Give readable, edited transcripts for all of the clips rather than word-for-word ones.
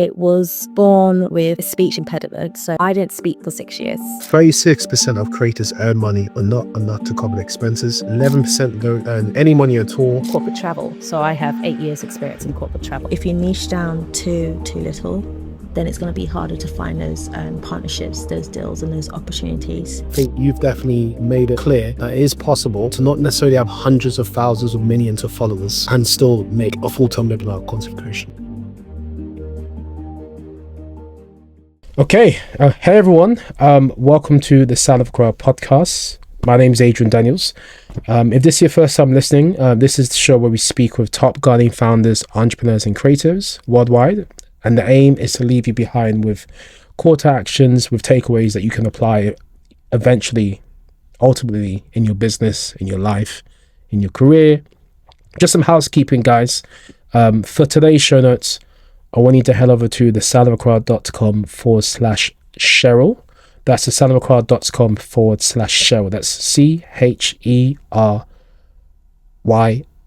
I was born with a speech impediment, so I didn't speak for 6 years. 36% of creators earn money but not enough to cover expenses. 11% don't earn any money at all. Corporate travel. So I have 8 years experience in corporate travel. If you niche down too little, then it's going to be harder to find those partnerships, those deals and those opportunities. I think you've definitely made it clear that it is possible to not necessarily have hundreds of thousands or millions of followers and still make a full-time living out of content creation. Okay, hey everyone, welcome to the Sound of Accra Podcast. My name is Adrian Daniels. If this is your first time listening, this is the show where we speak with top Ghanaian founders, entrepreneurs and creatives worldwide. And the aim is to leave you behind with call to actions, with takeaways that you can apply eventually, ultimately in your business, in your life, in your career. Just some housekeeping, guys. For today's show notes, I want you to head over to thesoundofaccra.com/CHERYL. That's thesoundofaccra.com/CHERYL. That's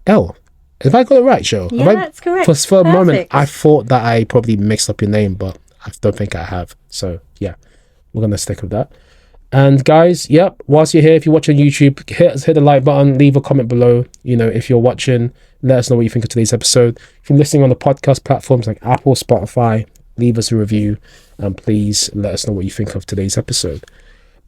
CHERYL. Have I got it right, Cheryl? Yeah, that's correct. For a moment, I thought that I probably mixed up your name, but I don't think I have. So, yeah, we're going to stick with that. And guys, yep, whilst you're here, if you're watching YouTube, hit the like button, leave a comment below. You know, if you're watching, let us know what you think of today's episode. If you're listening on the podcast platforms like Apple, Spotify, leave us a review, and please let us know what you think of today's episode.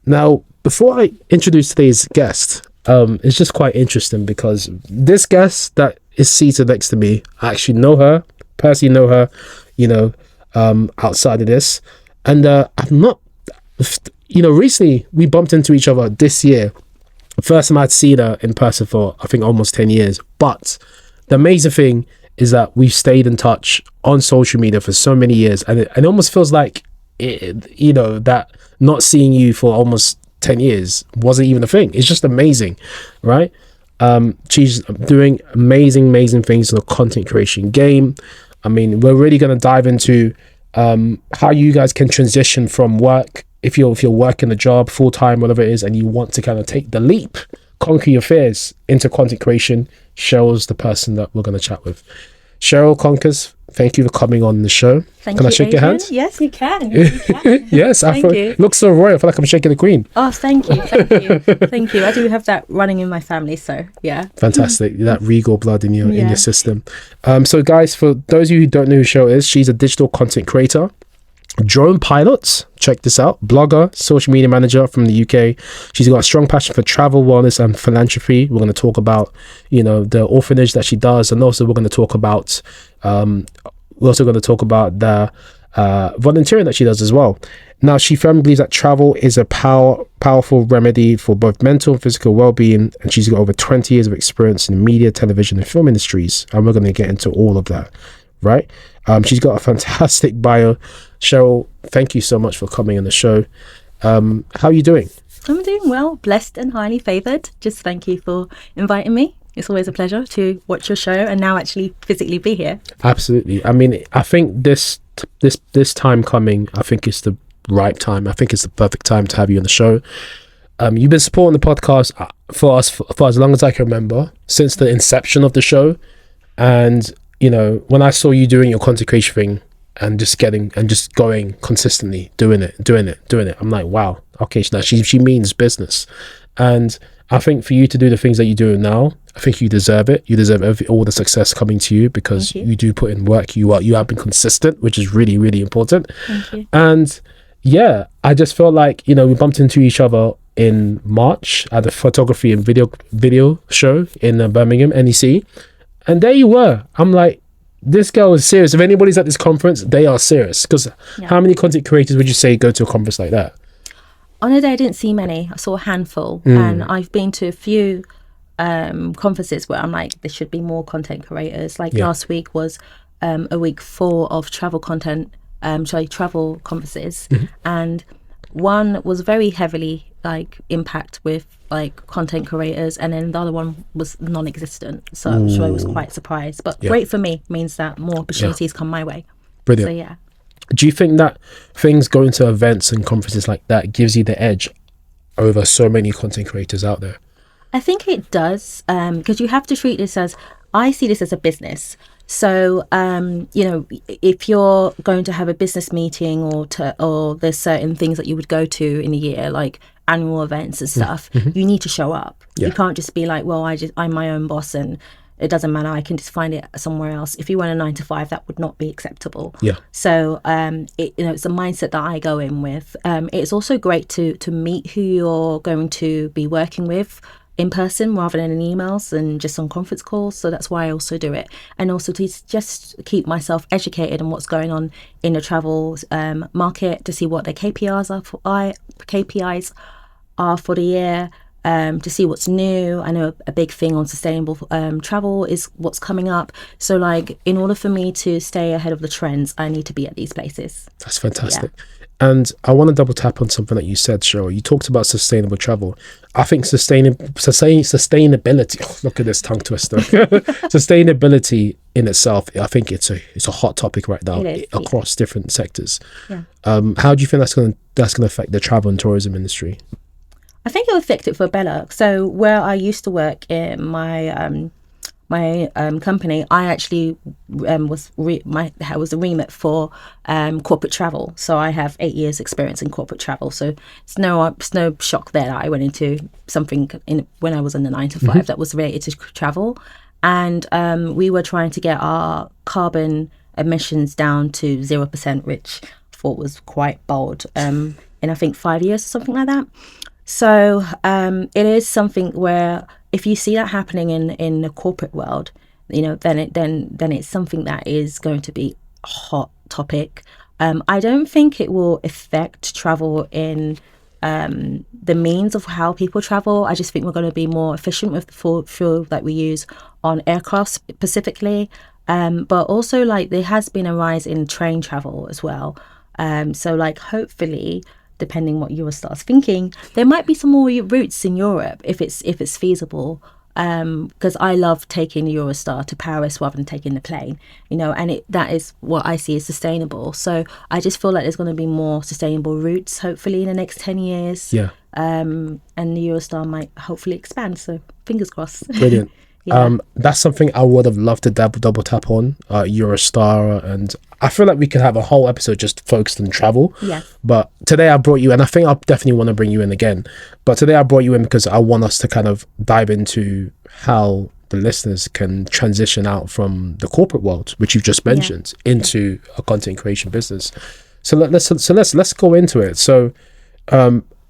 Now, before I introduce today's guest, it's just quite interesting because this guest that is seated next to me, I actually know her, personally know her, outside of this. And I'm not, recently we bumped into each other this year. First time I'd seen her in person for, I think, almost 10 years. But the amazing thing is that we've stayed in touch on social media for so many years. And it almost feels like, that not seeing you for almost 10 years wasn't even a thing. It's just amazing, right? She's doing amazing things in the content creation game. I mean, we're really going to dive into how you guys can transition from work, if you're working a job full-time, whatever it is, and you want to kind of take the leap, conquer your fears into content creation. Cheryl's the person that we're going to chat with. CHERYL Conkers, thank you for coming on the show. Can I shake your hand? Yes, you can. Yes, I thought it looks so royal. I feel like I'm shaking the Queen. Oh, thank you. Thank you. I do have that running in my family, so yeah. Fantastic. That regal blood in your system. So guys, for those of you who don't know who CHERYL is, she's a digital content creator, drone pilot, check this out, blogger, social media manager from the UK. She's got a strong passion for travel, wellness and philanthropy. We're going to talk about, the orphanage that she does, and also we're going to talk about the volunteering that she does as well. Now, she firmly believes that travel is a powerful remedy for both mental and physical well-being, and she's got over 20 years of experience in the media, television and film industries, and we're going to get into all of that, right? She's got a fantastic bio. CHERYL, thank you so much for coming on the show. How are you doing? I'm doing well, blessed and highly favoured. Just thank you for inviting me. It's always a pleasure to watch your show and now actually physically be here. Absolutely. I mean, I think this time coming, I think it's the right time. I think it's the perfect time to have you on the show. You've been supporting the podcast for us for as long as I can remember, since the inception of the show. And, when I saw you doing your content creation thing, and just going consistently, doing it. I'm like, wow, okay, she means business. And I think for you to do the things that you're doing now, I think you deserve it. You deserve all the success coming to you because you do put in work. You have been consistent, which is really, really important. Thank you. And yeah, I just felt like, we bumped into each other in March at the photography and video show in Birmingham, NEC. And there you were. I'm like, this girl is serious. If anybody's at this conference, they are serious. Because how many content creators would you say go to a conference like that? On a day, I didn't see many. I saw a handful. And I've been to a few conferences where I'm like, there should be more content creators. Like last week was a week full of travel content, travel conferences. And one was very heavily impact with content creators, and then the other one was non-existent, so I was quite surprised, but great for me, means that more opportunities come my way. Brilliant. So do you think that things going to events and conferences like that gives you the edge over so many content creators out there? I think it does, because you have to treat this as, I see this as a business. So, if you're going to have a business meeting or there's certain things that you would go to in a year, like annual events and stuff, you need to show up. You can't just be like, well, I'm my own boss and it doesn't matter, I can just find it somewhere else. If you want a 9 to 5, that would not be acceptable. So it's a mindset that I go in with. It's also great to meet who you're going to be working with in person rather than in emails and just on conference calls. So that's why I also do it, and also to just keep myself educated on what's going on in the travel market, to see what their KPIs are for the year, to see what's new. I know a big thing on sustainable travel is what's coming up. So like, in order for me to stay ahead of the trends, I need to be at these places. That's fantastic. And I want to double tap on something that you said, CHERYL. You talked about sustainable travel. I think sustainability, oh, look at this tongue twister. Sustainability in itself, I think it's a hot topic right now across different sectors. How do you think that's going to affect the travel and tourism industry? I think it'll affect it for better. So where I used to work in my company, I actually was a remit for corporate travel. So I have 8 years experience in corporate travel. So it's no shock there that I went into something when I was in the 9 to 5 that was related to travel. And we were trying to get our carbon emissions down to 0%, which I thought was quite bold, in I think 5 years or something like that. So it is something where if you see that happening in the corporate world, then it's something that is going to be a hot topic. I don't think it will affect travel in the means of how people travel. I just think we're going to be more efficient with the fuel that we use on aircraft specifically. But also, like, there has been a rise in train travel as well. So like, hopefully, depending what Eurostar's thinking, there might be some more routes in Europe if it's feasible. Because I love taking the Eurostar to Paris rather than taking the plane, and that is what I see as sustainable. So I just feel like there's going to be more sustainable routes, hopefully, in the next 10 years. And the Eurostar might hopefully expand. So fingers crossed. Brilliant. That's something I would have loved to double tap on, Eurostar, and I feel like we could have a whole episode just focused on travel. But today I brought you, and I think I'll definitely want to bring you in again. But today I brought you in because I want us to kind of dive into how the listeners can transition out from the corporate world, which you've just mentioned, into a content creation business. So let's go into it. So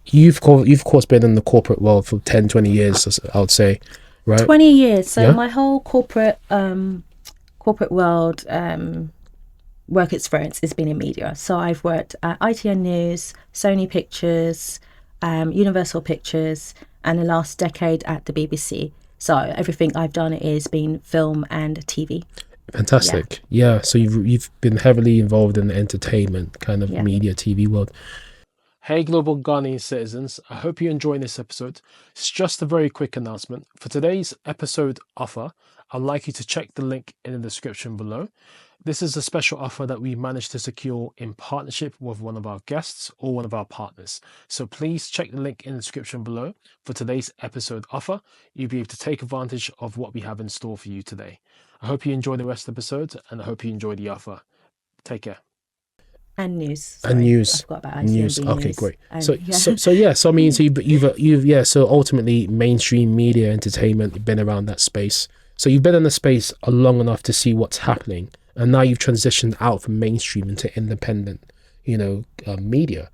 you've of course been in the corporate world for 10-20 years, I would say. Right. 20 years. So my whole corporate world work experience has been in media. So I've worked at ITN News, Sony Pictures, Universal Pictures, and the last decade at the BBC. So everything I've done is been film and TV. Fantastic. So you've been heavily involved in the entertainment kind of media TV world. Hey Global Ghanaian citizens, I hope you enjoyed this episode. It's just a very quick announcement. For today's episode offer, I'd like you to check the link in the description below. This is a special offer that we managed to secure in partnership with one of our guests or one of our partners. So please check the link in the description below for today's episode offer. You'll be able to take advantage of what we have in store for you today. I hope you enjoy the rest of the episode, and I hope you enjoy the offer. Take care. And news. Sorry, and news. I forgot about news. Okay, news. Great. So ultimately mainstream media entertainment, you've been around that space. So you've been in the space long enough to see what's happening, and now you've transitioned out from mainstream into independent, media.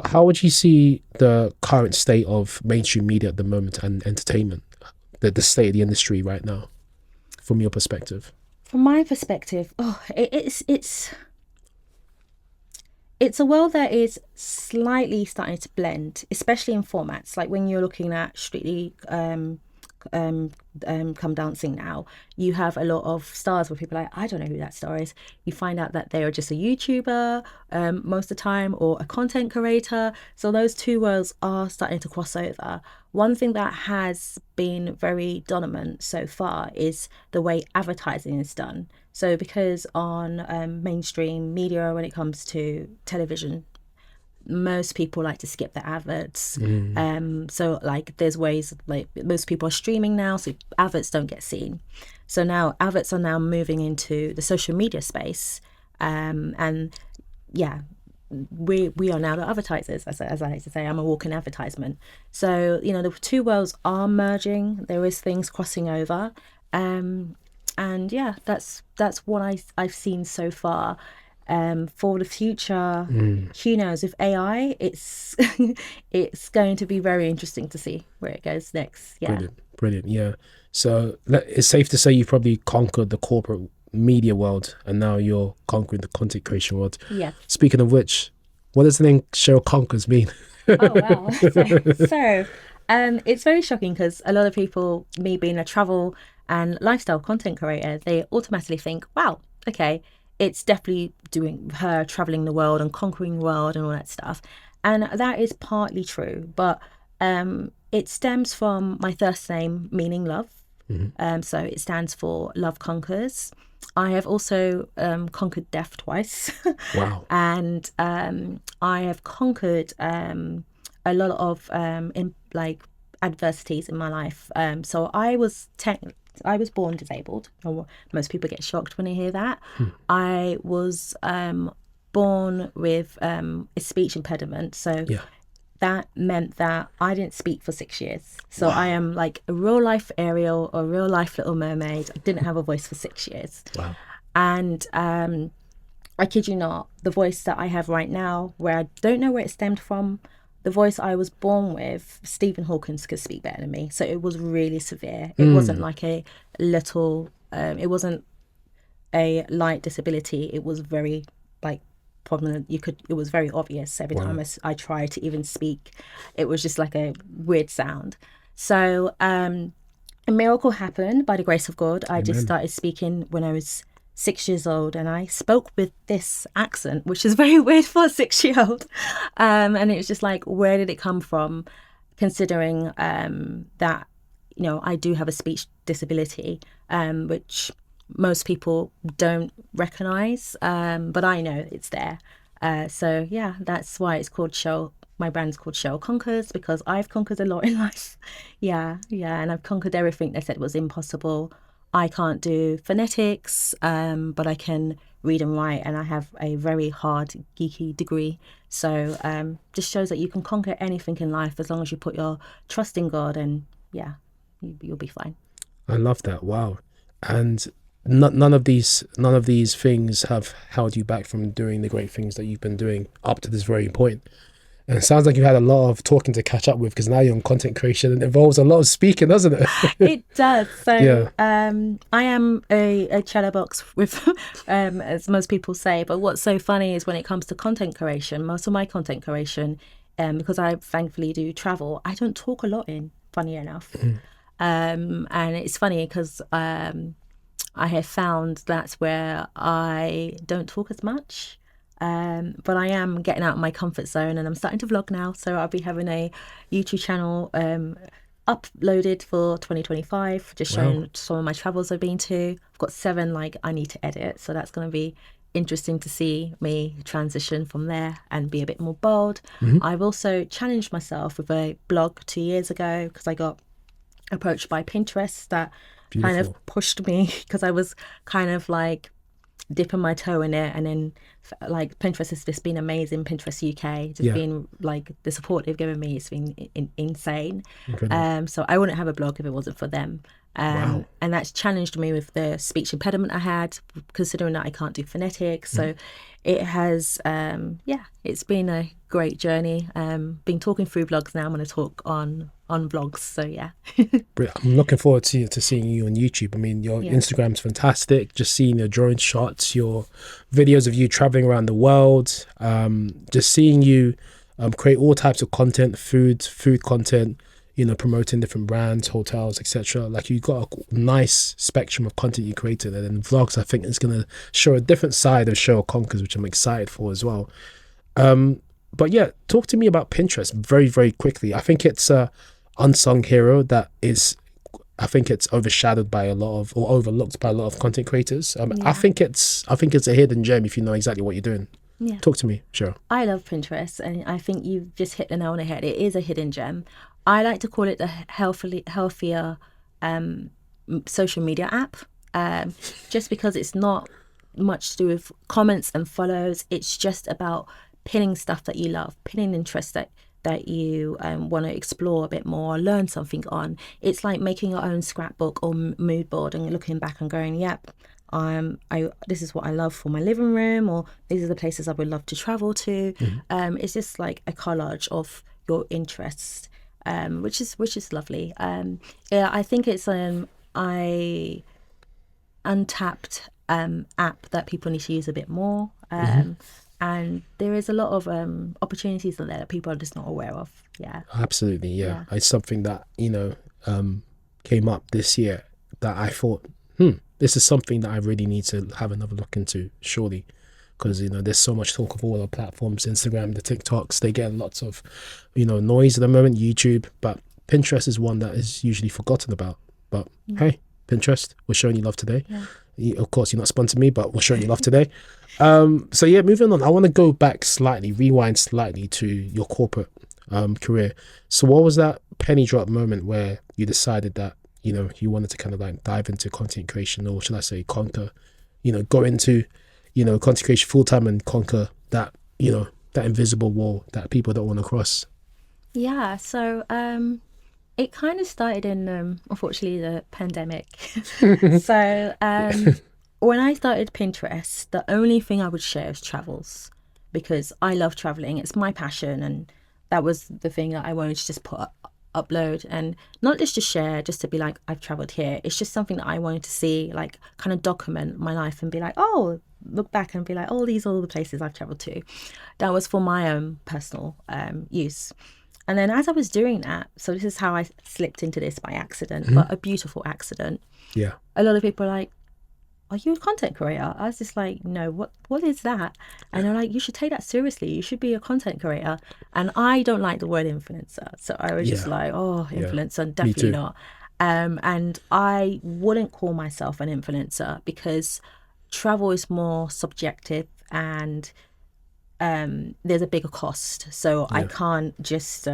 How would you see the current state of mainstream media at the moment and entertainment, the state of the industry right now, from your perspective? From my perspective, it's a world that is slightly starting to blend, especially in formats. Like when you're looking at Strictly Come Dancing now, you have a lot of stars where people are like, I don't know who that star is. You find out that they are just a YouTuber most of the time, or a content creator. So those two worlds are starting to cross over. One thing that has been very dominant so far is the way advertising is done. So because on mainstream media, when it comes to television, most people like to skip the adverts. So like there's ways, like most people are streaming now, so adverts don't get seen. So now adverts are now moving into the social media space. And yeah, we are now the advertisers, as I like to say. I'm a walking advertisement. So, you know, the two worlds are merging. There is things crossing over. And yeah, that's what I've seen so far. For the future, who knows? With AI, it's it's going to be very interesting to see where it goes next. Yeah, brilliant. Yeah. So it's safe to say you probably conquered the corporate media world, and now you're conquering the content creation world. Yeah. Speaking of which, what does the name CHERYL Conquers mean? Oh wow! So it's very shocking because a lot of people, me being a travel and lifestyle content creator, they automatically think, wow, okay, it's definitely doing her traveling the world and conquering the world and all that stuff. And that is partly true, but it stems from my first name meaning love. So it stands for Love Conquers. I have also conquered death twice. Wow. And I have conquered a lot of adversities in my life. So I was born disabled. Most people get shocked when they hear that. I was born with a speech impediment. So that meant that I didn't speak for 6 years. So I am like a real life Ariel or a real life Little Mermaid. I didn't have a voice for 6 years. Wow. And I kid you not, the voice that I have right now, where I don't know where it stemmed from, the voice I was born with, Stephen Hawkins could speak better than me. So it was really severe. It wasn't like a little, it wasn't a light disability. It was very like prominent. It was very obvious every time I tried to even speak. It was just like a weird sound. So a miracle happened by the grace of God. I just started speaking when I was 6 years old, and I spoke with this accent, which is very weird for a 6-year-old. And it was just like, where did it come from? Considering that, you know, I do have a speech disability, which most people don't recognize, but I know it's there. So yeah, that's why it's called CHERYL. My brand's called CHERYL Conquers, because I've conquered a lot in life. Yeah, and I've conquered everything they said was impossible. I can't do phonetics, but I can read and write, and I have a very hard geeky degree. So just shows that you can conquer anything in life as long as you put your trust in God, and yeah, you'll be fine. I love that. Wow. And none of these things have held you back from doing the great things that you've been doing up to this very point. And it sounds like you've had a lot of talking to catch up with, because now you're on content creation and it involves a lot of speaking, doesn't it? It does. So I am a chatterbox with, as most people say. But what's so funny is when it comes to content creation, most of my content creation, because I thankfully do travel, I don't talk a lot funny enough. And it's funny because I have found that's where I don't talk as much. But I am getting out of my comfort zone, and I'm starting to vlog now. So I'll be having a YouTube channel uploaded for 2025, just showing some of my travels I've been to. I've got 7 I need to edit, so that's going to be interesting to see me transition from there and be a bit more bold. I've also challenged myself with a blog 2 years ago, because I got approached by Pinterest that kind of pushed me, because I was kind of like dipping my toe in it, and then like Pinterest has just been amazing. Pinterest UK just been like, the support they've given me, it's been insane. So I wouldn't have a blog if it wasn't for them. And that's challenged me with the speech impediment I had, considering that I can't do phonetics. So it has it's been a great journey. Been talking through vlogs, now I'm going to talk on vlogs. So yeah. I'm looking forward to seeing you on YouTube. I mean, your Instagram's fantastic. Just seeing your drone shots, your videos of you traveling around the world, just seeing you create all types of content, food content, you know, promoting different brands, hotels, etc. Like, you've got a nice spectrum of content you created, and then vlogs, I think, is going to show a different side of CHERYL Conquers, which I'm excited for as well. But yeah, talk to me about Pinterest very, very quickly. I think it's a unsung hero that is, I think it's overshadowed by overlooked by a lot of content creators. I think it's a hidden gem if you know exactly what you're doing. Yeah. Talk to me, Cheryl. I love Pinterest, and I think you've just hit the nail on the head. It is a hidden gem. I like to call it the healthier social media app, just because it's not much to do with comments and follows. It's just about pinning stuff that you love, pinning interests that you want to explore a bit more, learn something on. It's like making your own scrapbook or mood board and looking back and going, yep, this is what I love for my living room, or these are the places I would love to travel to. It's just like a collage of your interests, which is lovely. Yeah, I think it's untapped app that people need to use a bit more. And there is a lot of opportunities in there that people are just not aware of. Yeah, absolutely. Yeah. It's something that came up this year that I thought, this is something that I really need to have another look into, surely, because there's so much talk of all our platforms, Instagram, the TikToks, they get lots of noise at the moment, YouTube, but Pinterest is one that is usually forgotten about. But hey, Pinterest, we're showing you love today. Of course, you're not sponsoring me, but we're showing you love today. So yeah, moving on, I want to go back slightly, rewind slightly to your corporate career. So what was that penny drop moment where you decided that you wanted to kind of like dive into content creation, or should I say conquer, go into content creation full time and conquer that that invisible wall that people don't want to cross? Yeah, so it kind of started in unfortunately the pandemic. So when I started Pinterest, the only thing I would share is travels, because I love traveling. It's my passion, and that was the thing that I wanted to just upload, and not just to share, just to be like, I've traveled here. It's just something that I wanted to see, like kind of document my life and be like, oh, look back and be like, oh, these are all the places I've traveled to. That was for my own personal use. And then as I was doing that, so this is how I slipped into this by accident, but a beautiful accident. Yeah. A lot of people are like, are you a content creator? I was just like, no, what is that? And they're like, you should take that seriously. You should be a content creator. And I don't like the word influencer. So I was just like, oh, influencer, definitely not. And I wouldn't call myself an influencer, because travel is more subjective, and there's a bigger cost. So I can't just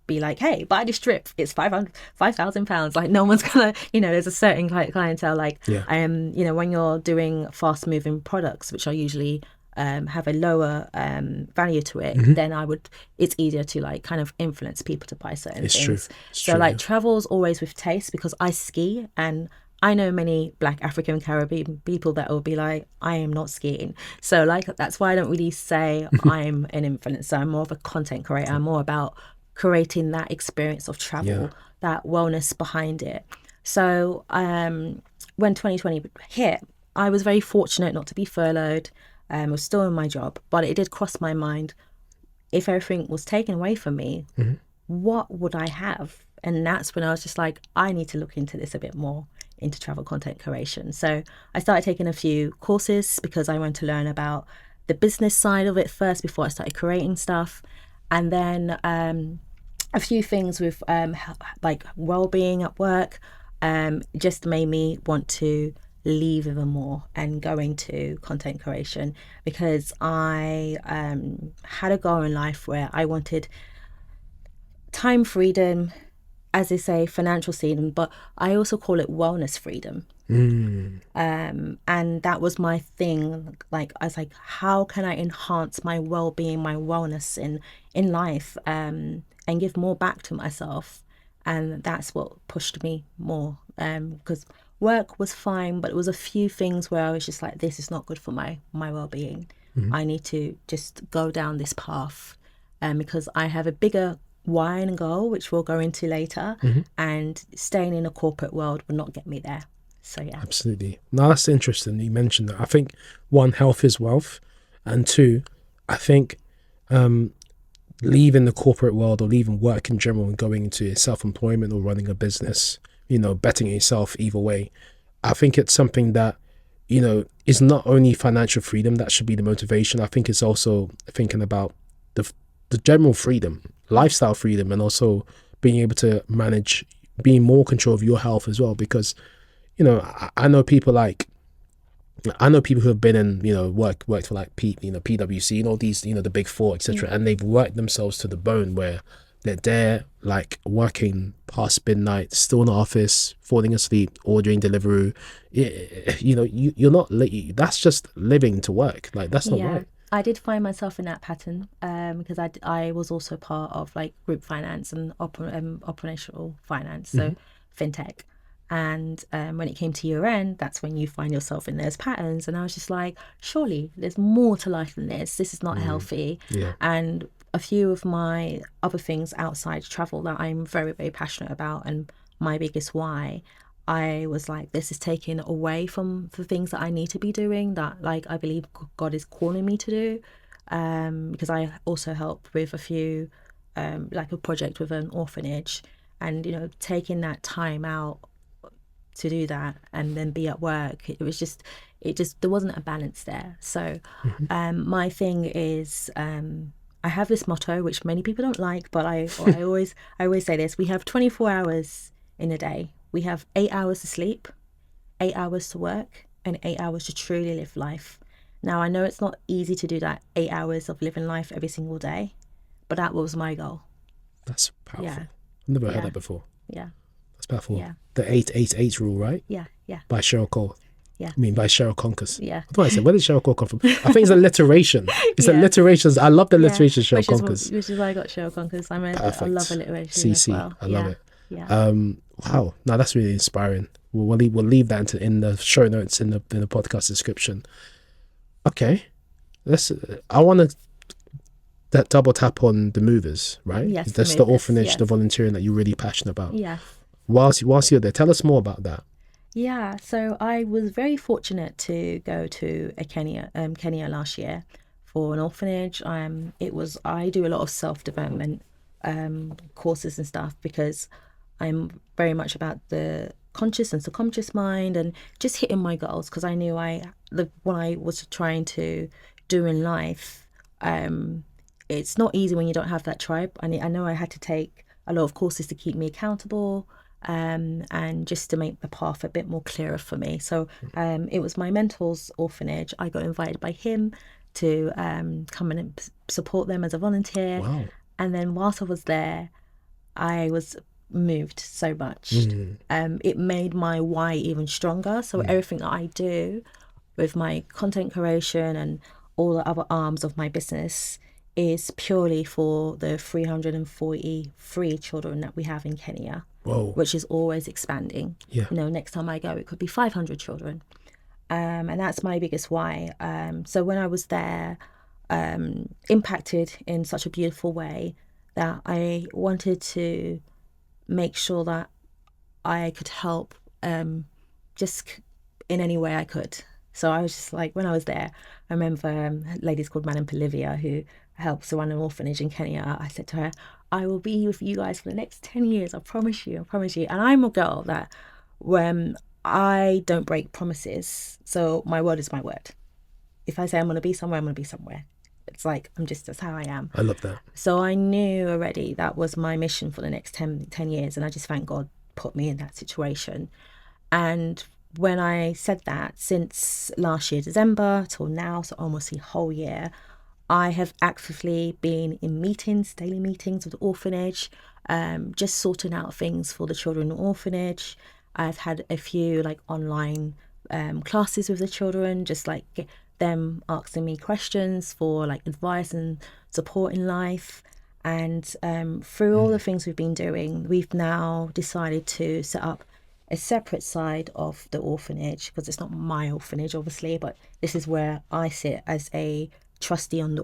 be like, hey, buy this trip, it's £5,000. Like, no one's gonna, there's a certain clientele, like when you're doing fast moving products, which are usually have a lower value to it, then it's easier to like kind of influence people to buy certain things. It's true, travel's always with taste, because I ski, and I know many Black African Caribbean people that will be like, I am not skiing. So like, that's why I don't really say I'm an influencer. I'm more of a content creator. I'm more about creating that experience of travel, that wellness behind it. So when 2020 hit, I was very fortunate not to be furloughed. I was still in my job, but it did cross my mind, if everything was taken away from me, what would I have? And that's when I was just like, I need to look into this a bit more, into travel content creation. So I started taking a few courses, because I wanted to learn about the business side of it first before I started creating stuff. And then a few things with like well-being at work just made me want to leave even more and go into content creation, because I had a goal in life where I wanted time freedom, as they say, financial freedom, but I also call it wellness freedom. And that was my thing. Like, I was like, how can I enhance my well-being, my wellness in life, and give more back to myself? And that's what pushed me more, because work was fine, but it was a few things where I was just like, this is not good for my well-being. I need to just go down this path, because I have a bigger why and goal, which we'll go into later, and staying in a corporate world will not get me there. So yeah, absolutely. No, that's interesting. You mentioned that. I think one, health is wealth, and two, I think leaving the corporate world, or leaving work in general and going into self-employment or running a business, betting yourself either way, I think it's something that is not only financial freedom that should be the motivation. I think it's also thinking about the general freedom, lifestyle freedom, and also being able to manage, being more control of your health as well. Because I know people like I know people who have been in, worked for like PwC and all these, the big four, etc. And they've worked themselves to the bone where they're there, like working past midnight, still in the office, falling asleep, ordering Deliveroo. You're not. That's just living to work. Like that's not right. I did find myself in that pattern because I was also part of like group finance and operational finance, so fintech. And when it came to year end, that's when you find yourself in those patterns. And I was just like, surely there's more to life than this. This is not healthy. Yeah. And a few of my other things outside travel that I'm very, very passionate about, and my biggest why, I was like, this is taken away from the things that I need to be doing, that like I believe God is calling me to do. Because I also help with a few, like a project with an orphanage, and taking that time out to do that and then be at work, it just there wasn't a balance there. So my thing is, I have this motto which many people don't like, but I always say this: we have 24 hours in a day. We have 8 hours to sleep, 8 hours to work, and 8 hours to truly live life. Now, I know it's not easy to do that 8 hours of living life every single day, but that was my goal. That's powerful. Yeah. I've never heard that before. Yeah. That's powerful. Yeah. The 8-8-8 rule, right? Yeah. By CHERYL Cole. Yeah. I mean, by Cheryl Conkers. Yeah. What do I say? Where did Cheryl Cole come from? I think it's alliteration. It's alliterations. I love the alliteration, Cheryl Conkers. Which is why I got Cheryl Conkers. I love alliteration CC. as well. I love it. Yeah. Wow. No, that's really inspiring. We'll leave that in the show notes in the podcast description. Okay. I want to double tap on the movers, right? Yes. That's the orphanage, the volunteering that you're really passionate about. Yeah. Whilst you're there, tell us more about that. Yeah, so I was very fortunate to go to Kenya last year for an orphanage. I do a lot of self-development courses and stuff because I'm very much about the conscious and subconscious mind and just hitting my goals, because I knew what I was trying to do in life. It's not easy when you don't have that tribe. I know I had to take a lot of courses to keep me accountable. And just to make the path a bit more clearer for me. So it was my mentor's orphanage. I got invited by him to come and support them as a volunteer. Wow. And then whilst I was there, I was moved so much. It made my why even stronger. So everything that I do with my content creation and all the other arms of my business is purely for the 343 children that we have in Kenya. Whoa. Which is always expanding. Yeah. Next time I go, it could be 500 children. And that's my biggest why. So when I was there, impacted in such a beautiful way that I wanted to make sure that I could help just in any way I could. So I was just like, when I was there, I remember ladies called Madam Polivia, who helps run an orphanage in Kenya. I said to her, I will be with you guys for the next 10 years. I promise you. And I'm a girl that when I don't break promises, so my word is my word. If I say I'm going to be somewhere, I'm going to be somewhere. It's like, that's how I am. I love that. So I knew already that was my mission for the next 10 years. And I just thank God put me in that situation. And when I said that, since last year, December till now, so almost a whole year, I have actively been in meetings, daily meetings with the orphanage, just sorting out things for the children in the orphanage. I've had a few like online classes with the children, just like them asking me questions for like advice and support in life. And through all the things we've been doing, we've now decided to set up a separate side of the orphanage, because it's not my orphanage, obviously, but this is where I sit as a trustee on the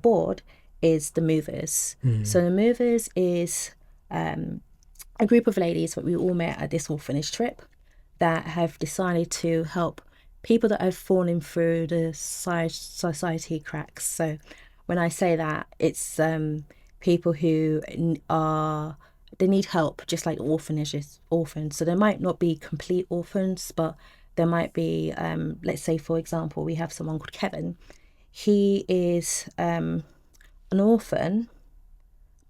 board, is the movers. So the movers is a group of ladies that we all met at this orphanage trip that have decided to help people that have fallen through the society cracks. So when I say that, it's people who they need help, just like orphans. So they might not be complete orphans, but there might be, let's say, for example, we have someone called Kevin. He is an orphan,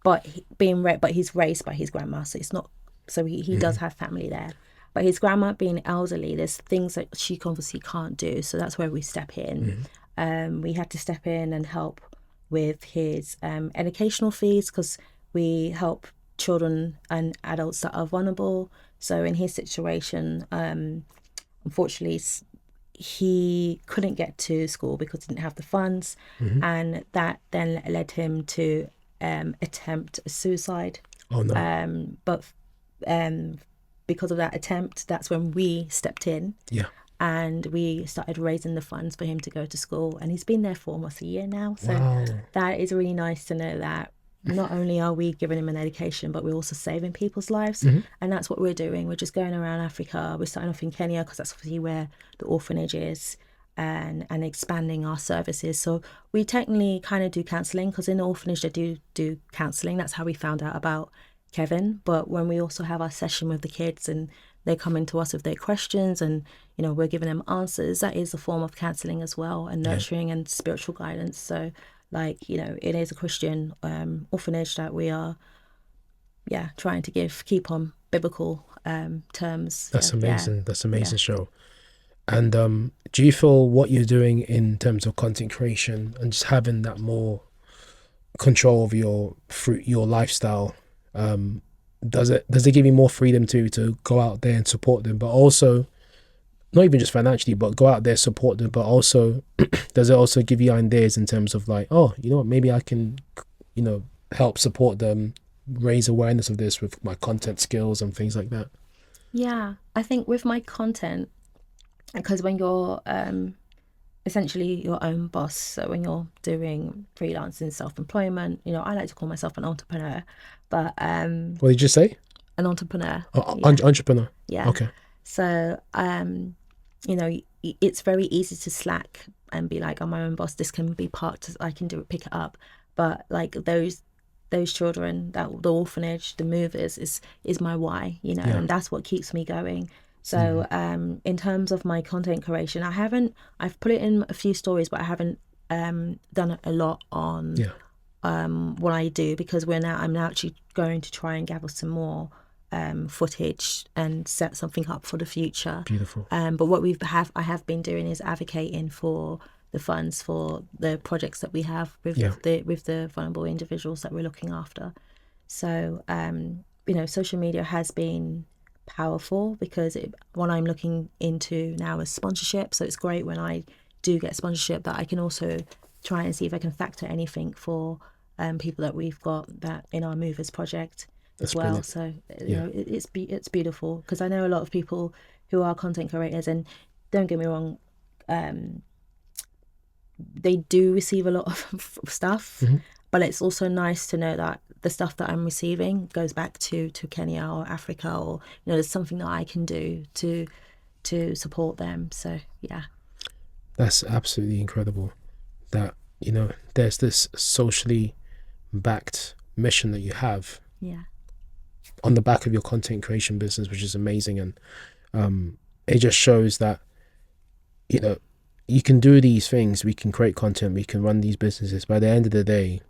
but he's raised by his grandma. So it's not. So he does have family there. But his grandma being elderly, there's things that she obviously can't do. So that's where we step in. We had to step in and help with his educational fees, because we help children and adults that are vulnerable. So in his situation, unfortunately, he couldn't get to school because he didn't have the funds, and that then led him to attempt suicide. Oh no. But because of that attempt, that's when we stepped in. Yeah. And we started raising the funds for him to go to school, and he's been there for almost a year now. So Wow. that is really nice to know that not only are we giving him an education, but we're also saving people's lives. And that's what we're doing. We're just going around Africa. We're starting off in Kenya because that's obviously where the orphanage is, and expanding our services. So we technically kind of do counselling, because in the orphanage they do counselling. That's how we found out about Kevin. But when we also have our session with the kids and they come into us with their questions, and we're giving them answers, that is a form of counselling as well, and nurturing and spiritual guidance. So it is a Christian orphanage that we are trying to keep on biblical terms. That's amazing. That's amazing show. And do you feel what you're doing in terms of content creation and just having that more control of your lifestyle, does it give you more freedom to go out there and support them, but also not even just financially, but go out there, support them, but also does it also give you ideas in terms of like, oh, you know what, maybe I can help support them, raise awareness of this with my content skills and things like that? Yeah, I think with my content, because when you're essentially your own boss, so when you're doing freelancing, self-employment, I like to call myself an entrepreneur, but what did you say? An entrepreneur. Entrepreneur. Yeah. Okay. So it's very easy to slack and be like, I'm my own boss, this can be parked, I can do it, pick it up. But like those children, that the orphanage, the movers is my why, and that's what keeps me going. So in terms of my content creation, I've put it in a few stories, but I haven't done a lot on what I do, because I'm now actually going to try and gather some more footage and set something up for the future. Beautiful. But what I have been doing is advocating for the funds for the projects that we have with the vulnerable individuals that we're looking after. So social media has been powerful, because what I'm looking into now is sponsorship. So it's great when I do get sponsorship that I can also try and see if I can factor anything for people that we've got that in our movers project as well. Brilliant. So it's beautiful, because I know a lot of people who are content creators, and don't get me wrong, they do receive a lot of stuff, but it's also nice to know that the stuff that I'm receiving goes back to Kenya or Africa, or there's something that I can do to support them. So that's absolutely incredible that there's this socially backed mission that you have on the back of your content creation business, which is amazing. And it just shows that you can do these things, we can create content, we can run these businesses. By the end of the day,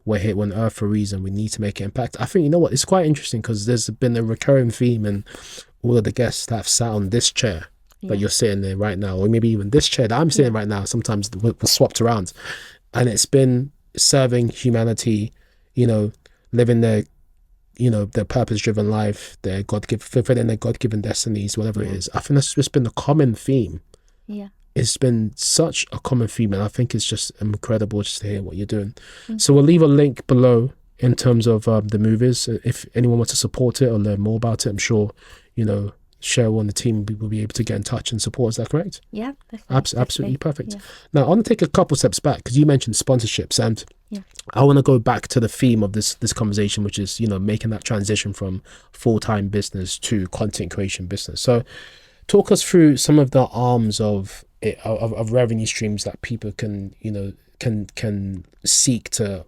we're here on earth for a reason. We need to make an impact. I think, it's quite interesting, because there's been a recurring theme in all of the guests that have sat on this chair that you're sitting there right now, or maybe even this chair that I'm sitting right now. Sometimes we're swapped around, and it's been serving humanity, living their purpose-driven life, their fulfilling their God-given destinies, whatever it is. I think that's just been a common theme. Yeah. It's been such a common theme, and I think it's just incredible just to hear what you're doing. So we'll leave a link below in terms of the movies. If anyone wants to support it or learn more about it, I'm sure, CHERYL and the team will be able to get in touch and support. Is that correct? Yeah, definitely. Absolutely perfect. Yeah. Now, I want to take a couple steps back, because you mentioned sponsorships, and I want to go back to the theme of this conversation, which is, making that transition from full-time business to content creation business. So talk us through some of the arms of revenue streams that people can seek to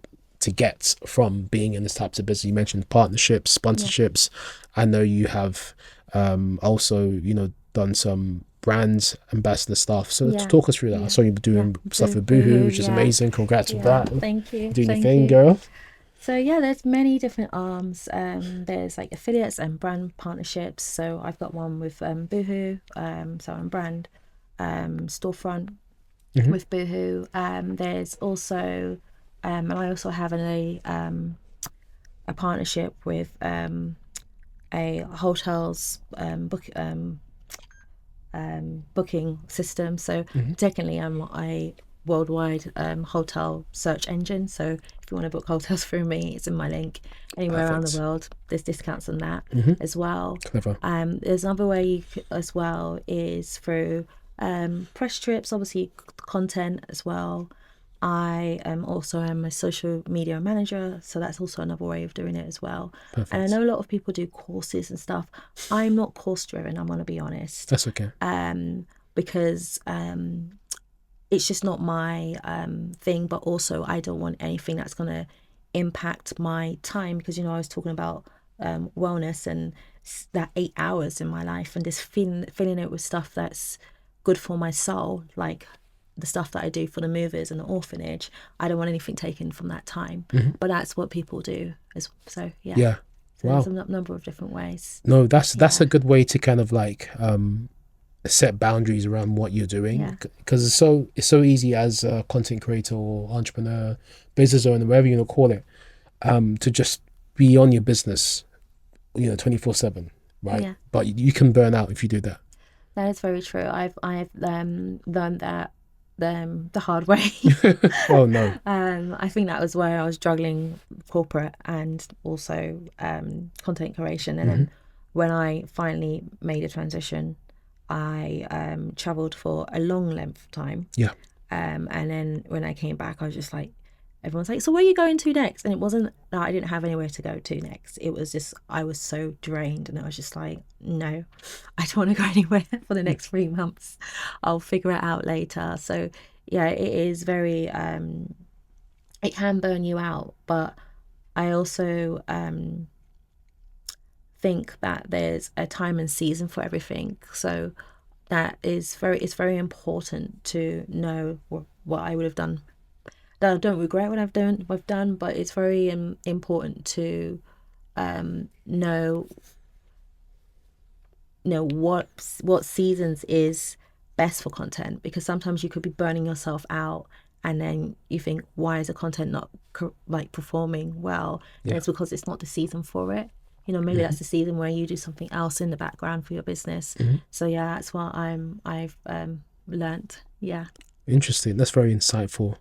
get from being in this types of business. You mentioned partnerships, sponsorships. I know you have also done some brand ambassador stuff. So talk us through that. I saw you doing stuff with Boohoo, which is amazing. Congrats with that. Thank you. Doing your thing, girl. So yeah, there's many different arms. There's like affiliates and brand partnerships. So I've got one with Boohoo, so I'm brand storefront with Boohoo. There's also, and I also have a partnership with a hotel's booking system. So technically, I'm a worldwide hotel search engine. So if you want to book hotels through me, it's in my link. Anywhere around the world, there's discounts on that as well. Clever. There's another way you could, as well, is through press trips, obviously content as well. I also am a social media manager, so that's also another way of doing it as well. Perfect. And I know a lot of people do courses and stuff. I'm not course driven, I'm going to be honest. That's okay. Because it's just not my thing, but also I don't want anything that's going to impact my time, because, you know, I was talking about wellness and that 8 hours in my life and just filling it with stuff that's good for my soul, like the stuff that I do for the movers and the orphanage. I don't want anything taken from that time, but that's what people do. So wow. There's a number of different ways. No, that's a good way to kind of like set boundaries around what you're doing, because it's so easy as a content creator or entrepreneur, business owner, whatever you want to call it, to just be on your business, 24/7, right? Yeah. But you can burn out if you do that. That is very true. I've learned that the hard way. Oh no. I think that was where I was juggling corporate and also content creation, and then when I finally made a transition, I traveled for a long length of time. Yeah. And then when I came back, I was just like, everyone's like, so where are you going to next? And it wasn't that I didn't have anywhere to go to next. It was just, I was so drained, and I was just like, no, I don't want to go anywhere for the next 3 months. I'll figure it out later. So yeah, it is very, it can burn you out, but I also think that there's a time and season for everything. So that is it's very important to know what I would have done. I don't regret what I've done, but it's very important to know what seasons is best for content, because sometimes you could be burning yourself out, and then you think, why is the content not performing well? And it's because it's not the season for it. Maybe that's the season where you do something else in the background for your business. So yeah, that's what I've learned. Yeah. Interesting. That's very insightful.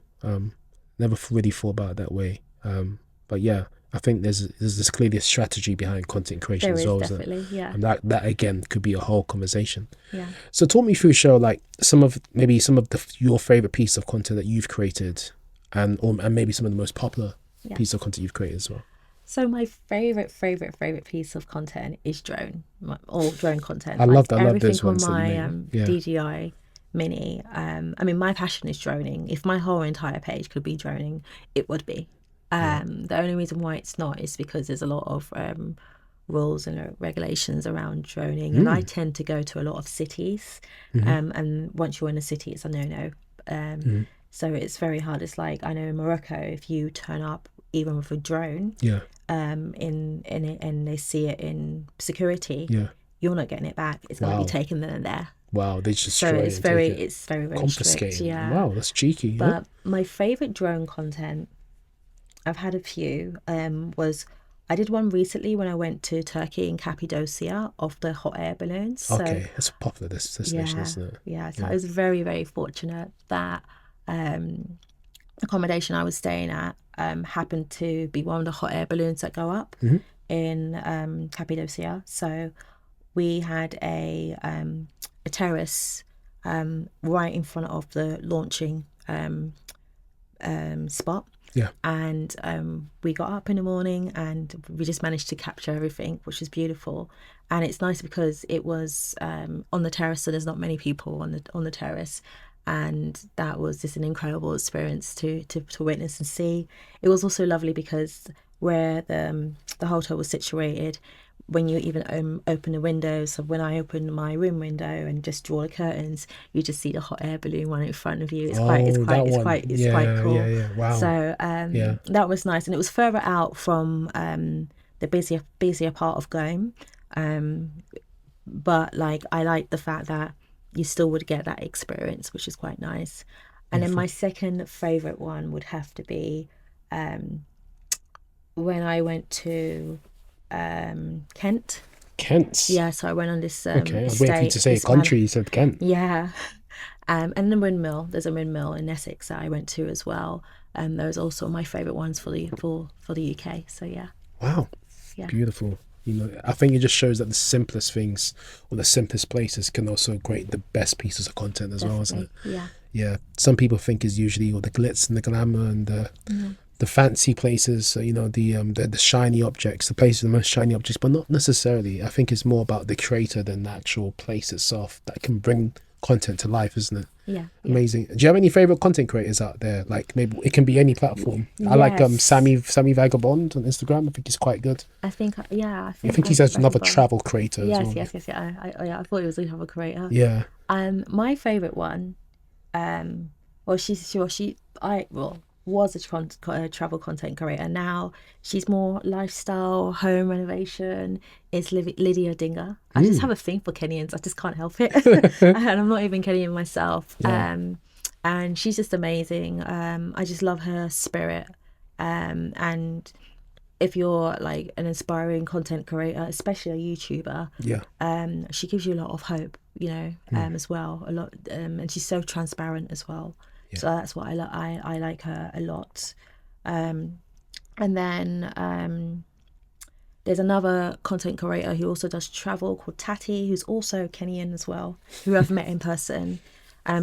Never really thought about it that way. But yeah, I think there's clearly a strategy behind content creation as well. Definitely, yeah. And that again could be a whole conversation. Yeah. So talk me through, CHERYL, like some of your favorite piece of content that you've created, and maybe some of the most popular piece of content you've created as well. So my favorite piece of content is drone content. I love those ones. Everything on my DJI Mini. My passion is droning. If my whole entire page could be droning, it would be. The only reason why it's not is because there's a lot of rules and regulations around droning, and I tend to go to a lot of cities, and once you're in a city, it's a no-no. So it's very hard. It's like, I know in Morocco, if you turn up even with a drone, in it, and they see it in security, you're not getting it back. It's going to be taken then and there. Wow, they just so it's very confiscated. Strict, yeah. Wow, that's cheeky. But my favorite drone content, I've had a few. Was I did one recently when I went to Turkey in Cappadocia of the hot air balloons. Okay, that's a popular destination, isn't it? Yeah, so I was very, very fortunate that accommodation I was staying at happened to be one of the hot air balloons that go up in Cappadocia. So we had a terrace right in front of the launching spot. Yeah. And we got up in the morning and we just managed to capture everything, which was beautiful. And it's nice because it was on the terrace, so there's not many people on the terrace. And that was just an incredible experience to witness and see. It was also lovely because where the hotel was situated, when you even open the windows, so when I open my room window and just draw the curtains, you just see the hot air balloon one in front of you. It's quite cool. Yeah. Wow. So Yeah. that was nice, and it was further out from the busier part of Gome, but like I like the fact that you still would get that experience, which is quite nice. And then my second favorite one would have to be when I went to Kent. Yeah, so I went on this okay, I was waiting for you to say a country. You said Kent. Yeah. And the windmill, there's a windmill in Essex that I went to as well. Those are also my favorite ones for the UK. So yeah. Wow. Yeah. Beautiful. You know, I think it just shows that the simplest things or the simplest places can also create the best pieces of content as well, isn't it? Yeah. Yeah. Some people think is usually all the glitz and the glamour and the fancy places, you know, the shiny objects, the places with the most shiny objects, but not necessarily. I think it's more about the creator than the actual place itself that can bring content to life, isn't it? Yeah. Amazing. Do you have any favorite content creators out there? Like maybe it can be any platform. I like Sammy Vagabond on Instagram. I think he's quite good. I think he's another travel creator. Yes, as well. yes. I thought he was a travel creator. Yeah. My favorite one, was a travel content creator. Now she's more lifestyle, home renovation. It's Lydia Dinger. I just have a thing for Kenyans. I just can't help it. And I'm not even Kenyan myself. Yeah. And she's just amazing. I just love her spirit. And if you're like an inspiring content creator, especially a YouTuber, she gives you a lot of hope, you know, as well. A lot, and she's so transparent as well. Yeah. So that's what I like her a lot. And then there's another content creator who also does travel called Tati, who's also Kenyan as well, who I've met in person.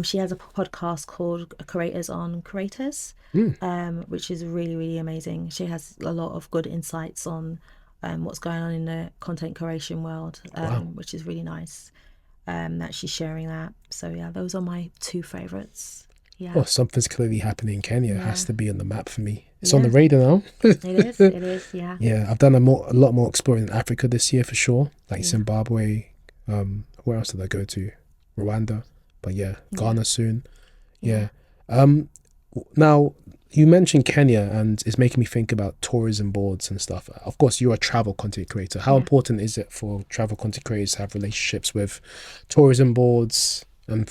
She has a podcast called Creators on Creators, which is really, really amazing. She has a lot of good insights on what's going on in the content creation world, which is really nice that she's sharing that. So yeah, those are my two favorites. Yeah. Well, something's clearly happening in Kenya. It has to be on the map for me. It's on the radar now. It is, yeah. Yeah, I've done a lot more exploring in Africa this year for sure. Like Zimbabwe. Where else did I go to? Rwanda. But Ghana soon. Yeah. Now, you mentioned Kenya, and it's making me think about tourism boards and stuff. Of course, you're a travel content creator. How important is it for travel content creators to have relationships with tourism boards and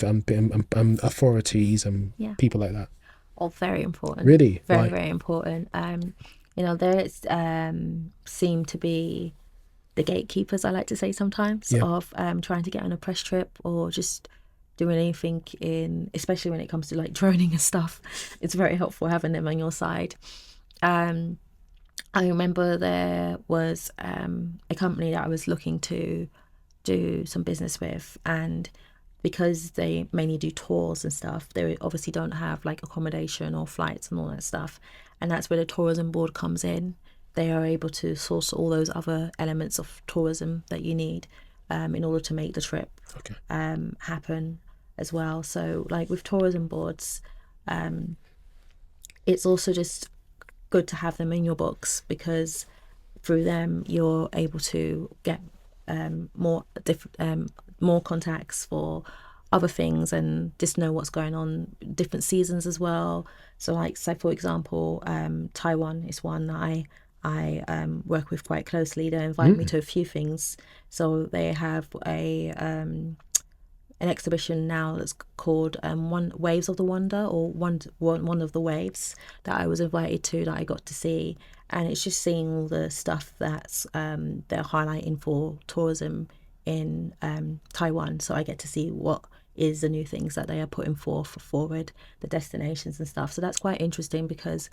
authorities and people like that? Oh, very important. Really? Very, very important. You know, there seem to be the gatekeepers, I like to say sometimes, of trying to get on a press trip or just doing anything especially when it comes to like droning and stuff. It's very helpful having them on your side. I remember there was a company that I was looking to do some business with, and because they mainly do tours and stuff, they obviously don't have like accommodation or flights and all that stuff. And that's where the tourism board comes in. They are able to source all those other elements of tourism that you need in order to make the trip happen as well. So like with tourism boards, it's also just good to have them in your books, because through them you're able to get more contacts for other things and just know what's going on different seasons as well. So like, say for example, Taiwan is one that I work with quite closely. They invite me to a few things. So they have an exhibition now that's called Waves of the Wonder, or one of the waves, that I was invited to, that I got to see. And it's just seeing all the stuff that's they're highlighting for tourism in Taiwan. So I get to see what is the new things that they are putting forward, the destinations and stuff. So that's quite interesting, because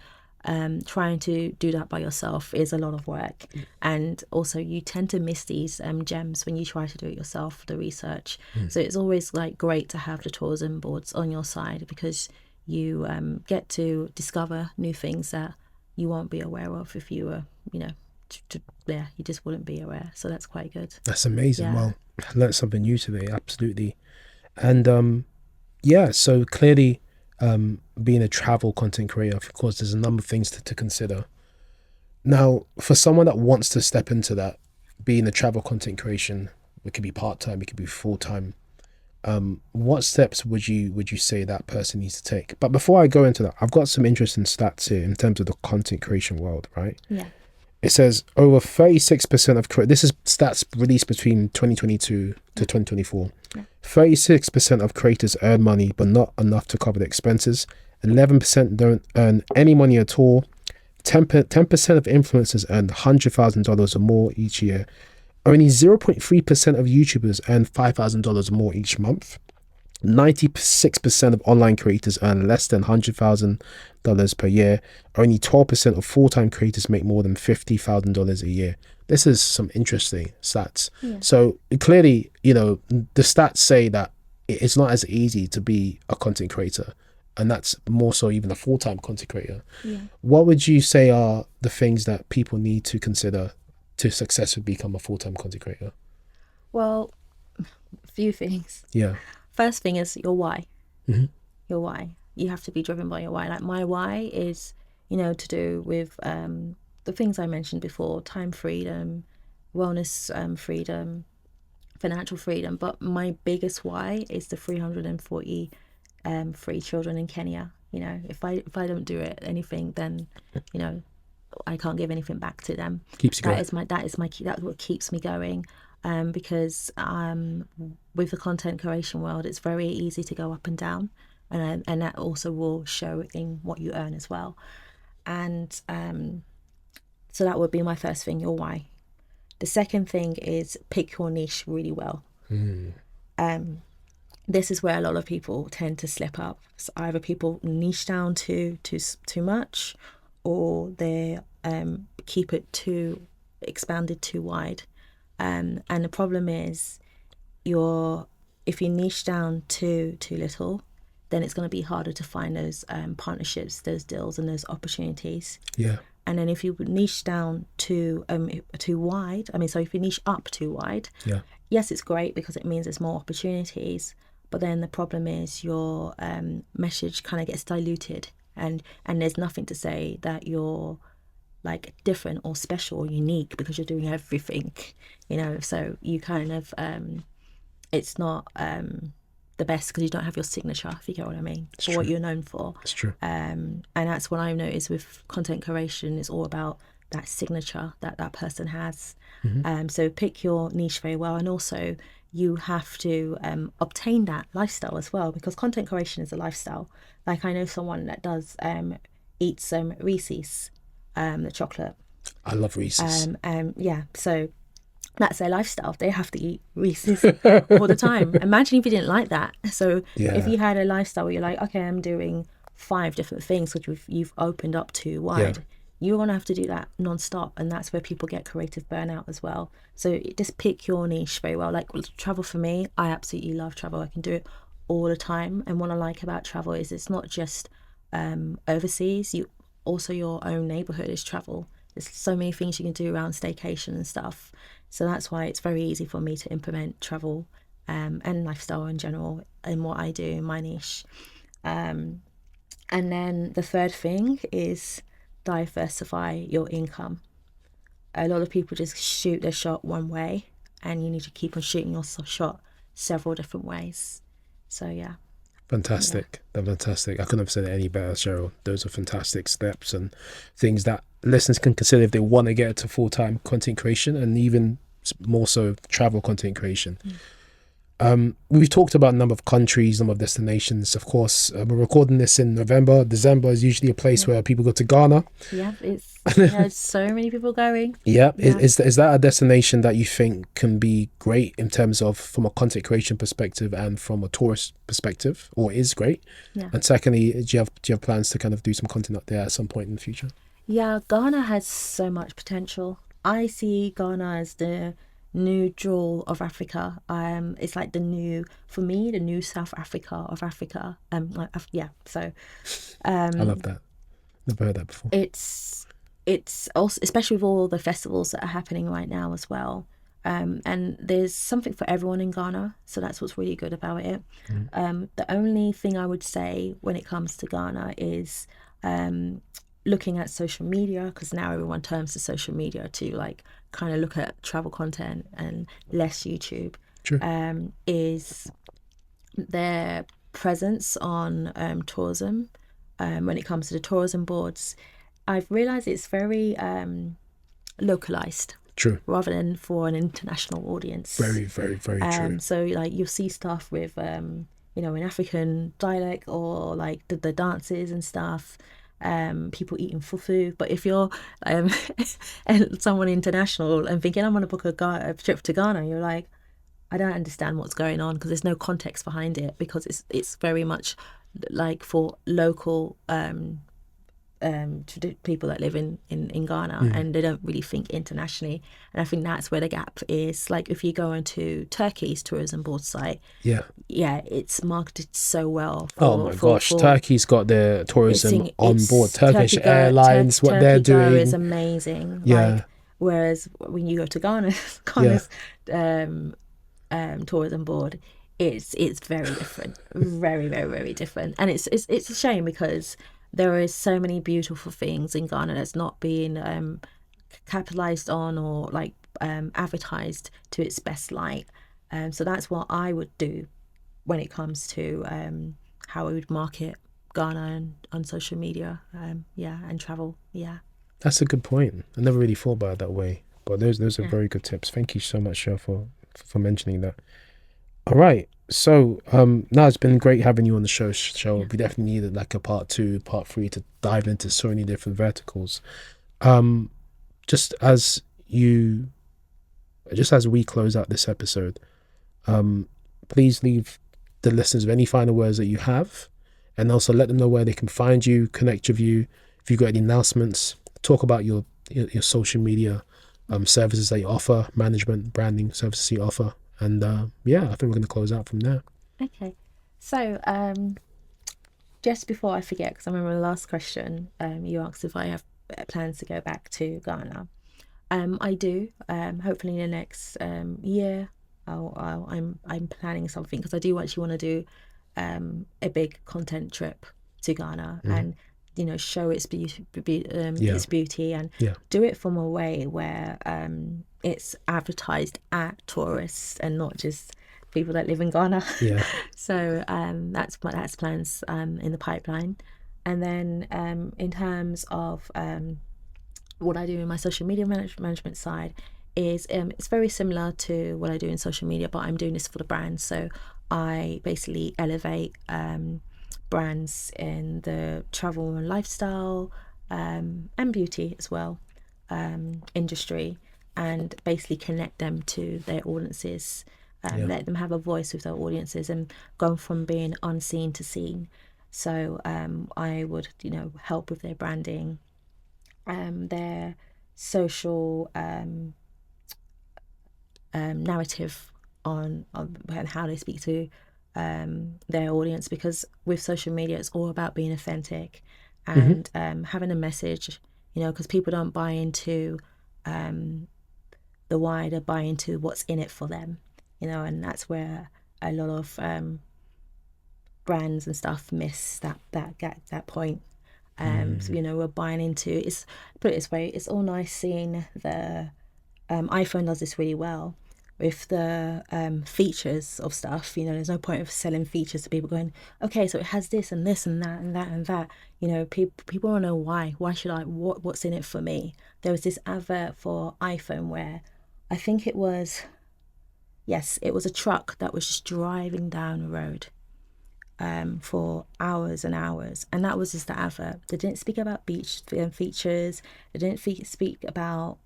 trying to do that by yourself is a lot of work, and also you tend to miss these gems when you try to do it yourself, the research. So it's always like great to have the tourism boards on your side, because you get to discover new things that you won't be aware of if you were, you know, you just wouldn't be aware. So that's quite good. That's amazing. Well, I learned something new today. Absolutely. And so clearly being a travel content creator, of course, there's a number of things to consider. Now, for someone that wants to step into that, being a travel content creation, it could be part-time, it could be full-time, what steps would you say that person needs to take? But before I go into that, I've got some interesting stats here in terms of the content creation world, right? Yeah. It says over 36% of this is stats released between 2022 to 2024. 36% of creators earn money, but not enough to cover the expenses. 11% don't earn any money at all. 10% of influencers earn $100,000 or more each year. Only 0.3% of YouTubers earn $5,000 or more each month. 96% of online creators earn less than $100,000 per year. Only 12% of full-time creators make more than $50,000 a year. This is some interesting stats. Yeah. So clearly, the stats say that it's not as easy to be a content creator, and that's more so even a full-time content creator. Yeah. What would you say are the things that people need to consider to successfully become a full-time content creator? Well, a few things. Yeah. First thing is your why. Mm-hmm. Your why. You have to be driven by your why. Like my why is, to do with the things I mentioned before: time freedom, wellness freedom, financial freedom. But my biggest why is the 340 free children in Kenya. If I don't do anything, then I can't give anything back to them. Keeps you going. That's what keeps me going. Because with the content creation world, it's very easy to go up and down, and that also will show in what you earn as well. And so that would be my first thing, your why. The second thing is pick your niche really well. This is where a lot of people tend to slip up. So either people niche down too much, or they keep it too expanded too wide. And the problem is, if you niche down too little, then it's going to be harder to find those partnerships, those deals, and those opportunities. Yeah. And then if you niche down too wide, so if you niche up too wide, yeah, yes, it's great because it means there's more opportunities. But then the problem is your message kind of gets diluted, and there's nothing to say that you're like different or special or unique because you're doing everything, so you kind of it's not the best because you don't have your signature, if you get what I mean, it's for true. what you're known for. It's true. And that's what I've noticed with content creation, is all about that signature that person has. So pick your niche very well, and also you have to obtain that lifestyle as well, because content creation is a lifestyle. Like I know someone that does eat some Reese's, the chocolate. I love Reese's. So that's their lifestyle. They have to eat Reese's all the time. Imagine if you didn't like that. So if you had a lifestyle where you're like, okay, I'm doing 5 different things, which you've opened up too wide, you're going to have to do that non-stop, and that's where people get creative burnout as well. So just pick your niche very well. Like travel, for me, I absolutely love travel. I can do it all the time, and what I like about travel is it's not just overseas. Also your own neighborhood is travel. There's so many things you can do around staycation and stuff. So that's why it's very easy for me to implement travel and lifestyle in general in what I do in my niche. And then the third thing is diversify your income. A lot of people just shoot their shot one way, and you need to keep on shooting your shot several different ways. So yeah. Fantastic. That's fantastic. I couldn't have said it any better, CHERYL. Those are fantastic steps and things that listeners can consider if they want to get to full-time content creation, and even more so travel content creation. We've talked about a number of countries, number of destinations. Of course, we're recording this in November. December is usually a place where people go to Ghana. Yeah, there's so many people going. Yeah. Is that a destination that you think can be great in terms of from a content creation perspective and from a tourist perspective, or is great? Yeah. And secondly, do you have plans to kind of do some content up there at some point in the future? Yeah, Ghana has so much potential. I see Ghana as the new jewel of Africa. It's like the new South Africa of Africa. So I love that. Never heard that before. It's also, especially with all the festivals that are happening right now as well. And there's something for everyone in Ghana, so that's what's really good about it. The only thing I would say when it comes to Ghana is looking at social media, because now everyone turns to social media to like kind of look at travel content and less YouTube. True. Is their presence on tourism. When it comes to the tourism boards, I've realised it's very localised. True. Rather than for an international audience. Very, very, very true. So like you'll see stuff with in African dialect, or like the dances and stuff, people eating fufu. But if you're and someone international and thinking I'm going to book a trip to Ghana, you're like, I don't understand what's going on, because there's no context behind it, because it's very much like for local people that live in Ghana, and they don't really think internationally. And I think that's where the gap is. Like if you go into Turkey's tourism board site, it's marketed so well. Turkey's got their tourism on board. Turkish Airlines, what they're doing is amazing. Whereas when you go to Ghana's tourism board, it's very different, very, very, very different. And it's a shame, because there is so many beautiful things in Ghana that's not being capitalized on or like advertised to its best light. So that's what I would do when it comes to how I would market Ghana on social media, and travel. Yeah, that's a good point. I never really thought about it that way, but those are very good tips. Thank you so much, Cher, for mentioning that. All right. So now it's been great having you on the show. We definitely needed like a part 2, part 3 to dive into so many different verticals. Just as we close out this episode, please leave the listeners with any final words that you have, and also let them know where they can find you, connect with you. If you've got any announcements, talk about your social media services that you offer, management, branding services you offer. And I think we're going to close out from there. Okay. So just before I forget, because I remember the last question, you asked if I have plans to go back to Ghana. I do. Hopefully in the next year, I'm planning something, because I do actually want to do a big content trip to Ghana, and show its beauty, and do it from a way where it's advertised at tourists and not just people that live in Ghana. So that's plans in the pipeline. And then in terms of what I do in my social media management side is it's very similar to what I do in social media, but I'm doing this for the brands. So I basically elevate brands in the travel and lifestyle and beauty as well industry, and basically connect them to their audiences, let them have a voice with their audiences, and go from being unseen to seen. So I would help with their branding, their social narrative on how they speak to their audience, because with social media it's all about being authentic and having a message, because people don't buy into the why, they buy into what's in it for them, and that's where a lot of brands and stuff miss that point. So, we're buying into, put it this way, it's all nice seeing the iPhone does this really well with the features of stuff. There's no point of selling features to people going, okay, so it has this and this and that and that and that. People want to know why should I, what's in it for me. There was this advert for iPhone where I think it was a truck that was just driving down the road for hours and hours, and that was just the advert. They didn't speak about beach features, they didn't speak about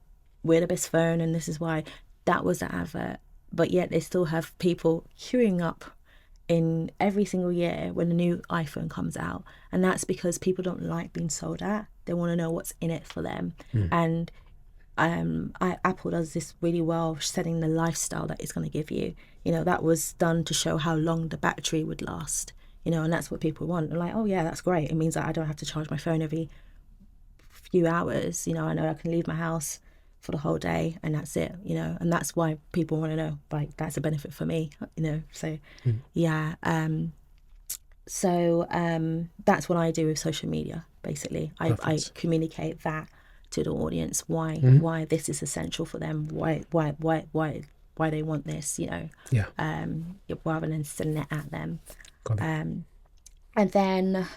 we're the best phone and this is why. That was the advert, but yet they still have people queuing up in every single year when the new iPhone comes out, and that's because people don't like being sold at. They want to know what's in it for them. And Apple does this really well, setting the lifestyle that it's going to give you. That was done to show how long the battery would last, and that's what people want. They're like, oh yeah, that's great, it means that I don't have to charge my phone every few hours. I know I can leave my house for the whole day and that's it, and that's why people want to know, like, that's a benefit for me, so So that's what I do with social media. Basically, I communicate that to the audience why this is essential for them, why they want this, rather than sending it at them. Got it. And then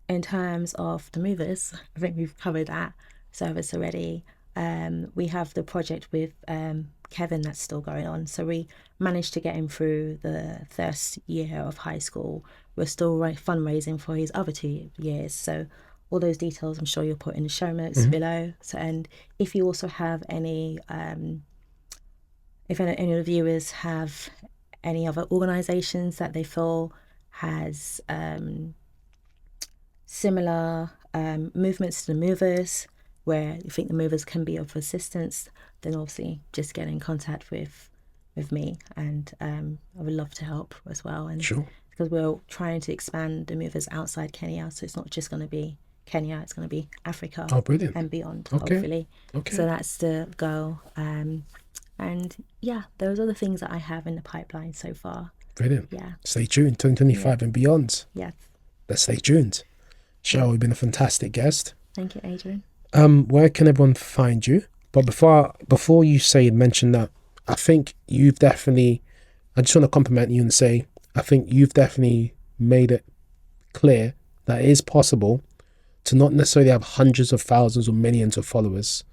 in terms of the movers, I think we've covered that service already. We have the project with Kevin that's still going on. So we managed to get him through the first year of high school. We're still fundraising for his other 2 years. So all those details I'm sure you'll put in the show notes below. So, and if you also have any, if any of the viewers have any other organisations that they feel has similar movements to the movers, where you think the movers can be of assistance, then obviously just get in contact with me, and I would love to help as well. And sure, because we're trying to expand the movers outside Kenya, so it's not just going to be Kenya, it's going to be Africa and beyond, hopefully. So that's the goal. And yeah, those are the things that I have in the pipeline so far. Brilliant. Yeah. Stay tuned, 2025 and beyond. Yes. Let's stay tuned. CHERYL, you've been a fantastic guest. Thank you, Adrian. Where can everyone find you? But before you mention that, I think you've definitely, I just want to compliment you and say, I think you've definitely made it clear that it is possible to not necessarily have hundreds of thousands or millions of followers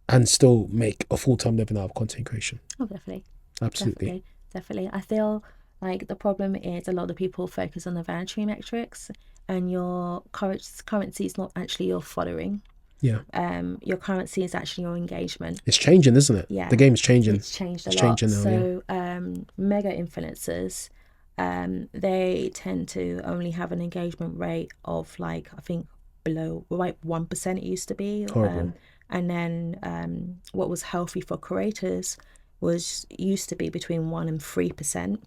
and still make a full-time living out of content creation. Oh, definitely. Absolutely. Definitely. I feel like the problem is a lot of people focus on the vanity metrics, and your currency is not actually your following. Yeah. Your currency is actually your engagement. It's changing, isn't it? Yeah. The game's changing. It's changed a lot. So mega influencers, they tend to only have an engagement rate of like, I think below 1% it used to be. Horrible. And then what was healthy for creators used to be between 1% and 3%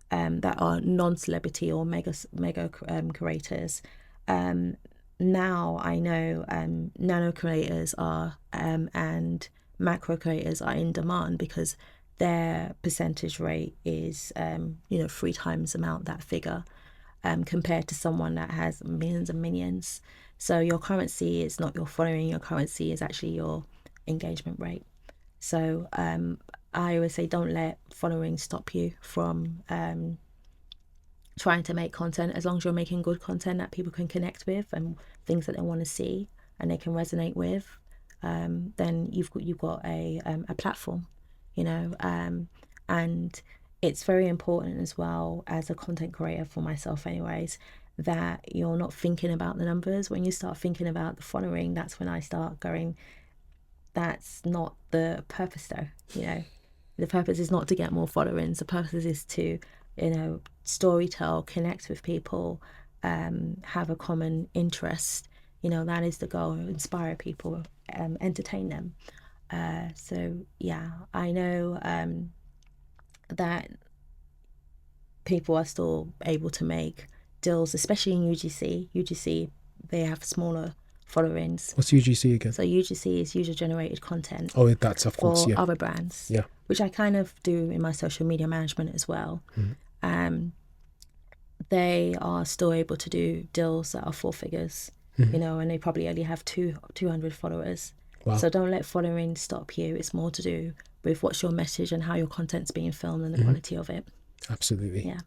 that are non-celebrity or mega creators. Now I know nano creators are and macro creators are in demand because their percentage rate is 3 times that figure compared to someone that has millions and millions. So your currency is not your following, your currency is actually your engagement rate. So I always say, don't let following stop you from trying to make content. As long as you're making good content that people can connect with and things that they want to see and they can resonate with, then you've got a platform, and it's very important as well as a content creator, for myself anyways, that you're not thinking about the numbers. When you start thinking about the following, that's when I start going, that's not the purpose though. The purpose is not to get more followings. The purpose is to storytell, connect with people, have a common interest. That is the goal. Inspire people, entertain them. So yeah, I know that people are still able to make deals, especially in UGC. They have smaller followings. What's UGC again? So UGC is user generated content. Oh, that's of course, for other brands. Yeah. Which I kind of do in my social media management as well. They are still able to do deals that are 4 figures, and they probably only have 200 followers. Wow. So don't let following stop you. It's more to do with what's your message and how your content's being filmed and the quality of it. Absolutely. Yeah.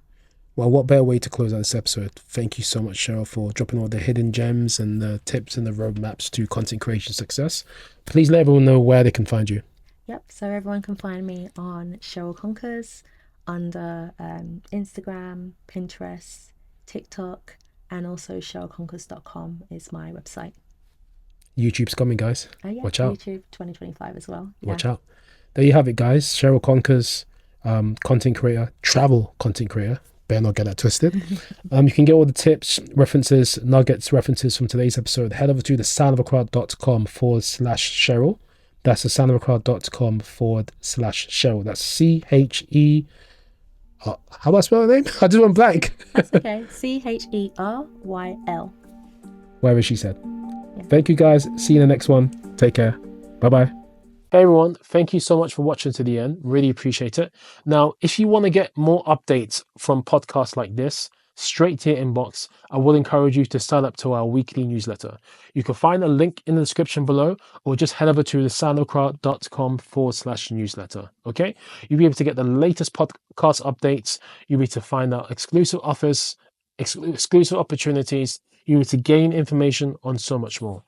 Well, what better way to close out this episode? Thank you so much, CHERYL, for dropping all the hidden gems and the tips and the roadmaps to content creation success. Please let everyone know where they can find you. Yep. So everyone can find me on CHERYL Conquers under Instagram, Pinterest, TikTok, and also CHERYLConquers.com is my website. YouTube's coming, guys. Yeah, watch out. YouTube 2025 as well. Watch out. There you have it, guys. CHERYL Conquers, content creator, travel content creator. Better not get that twisted. You can get all the tips, references, nuggets, references from today's episode. Head over to thesoundofaccra.com/CHERYL. That's thesoundofaccra.com/CHERYL. That's CHE. How do I spell the name? I just went blank. That's okay. CHERYL. Whatever she said. Yeah. Thank you, guys. See you in the next one. Take care. Bye-bye. Hey everyone, thank you so much for watching to the end. Really appreciate it. Now, if you want to get more updates from podcasts like this straight to your inbox, I will encourage you to sign up to our weekly newsletter. You can find a link in the description below, or just head over to thesoundofaccra.com/newsletter. Okay, you'll be able to get the latest podcast updates. You'll be able to find out exclusive offers, exclusive opportunities. You'll be able to gain information on so much more.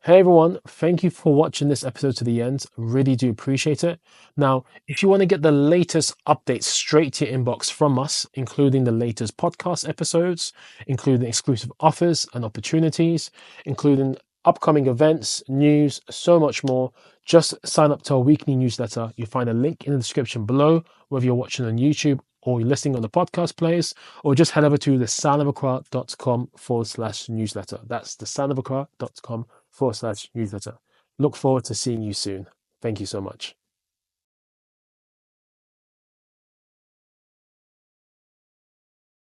Hey everyone, thank you for watching this episode to the end. Really do appreciate it. Now, if you want to get the latest updates straight to your inbox from us, including the latest podcast episodes, including exclusive offers and opportunities, including upcoming events, news, so much more, just sign up to our weekly newsletter. You'll find a link in the description below, whether you're watching on YouTube or you're listening on the podcast players, or just head over to thesoundofaccra.com/newsletter. That's thesoundofaccra.com/newsletter. Look forward to seeing you soon. Thank you so much.